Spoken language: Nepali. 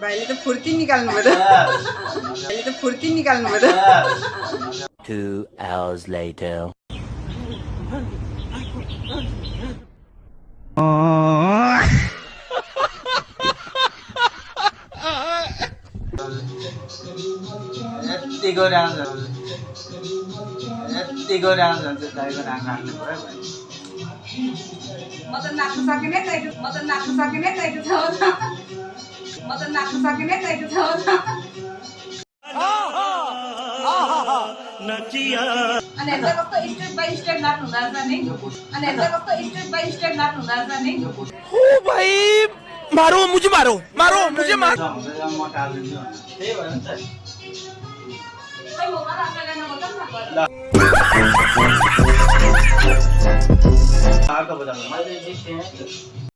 भाइले त फुर्ती निकाल्नु भयो त भाइले त फुर्ती निकाल्नु भयो त 2 hours later. यतिको राम्रो यतिको राम्रो हुन्छ दाइको नाम राख्नु पर्यो भाइ म त नाच्न सकिने दाइको म त नाच्न सकिने दाइको छाउ म त नाच्न सकिने दाइको छाउ अनि हेर्दा कस्तो स्टेप बाई स्टेप नाच्नु हुँदो रहेछ नि अनि हेर्दा कस्तो स्टेप बाई स्टेप नाच्नु हुँदो रहेछ नि ओ भाई मारो मुझे मारो मुझे मारो म टाल्दिन्छु त्यही भएर नि त खै म मलाई आफैलाई नबोल्दा पनि अर्को बजाउनु मैले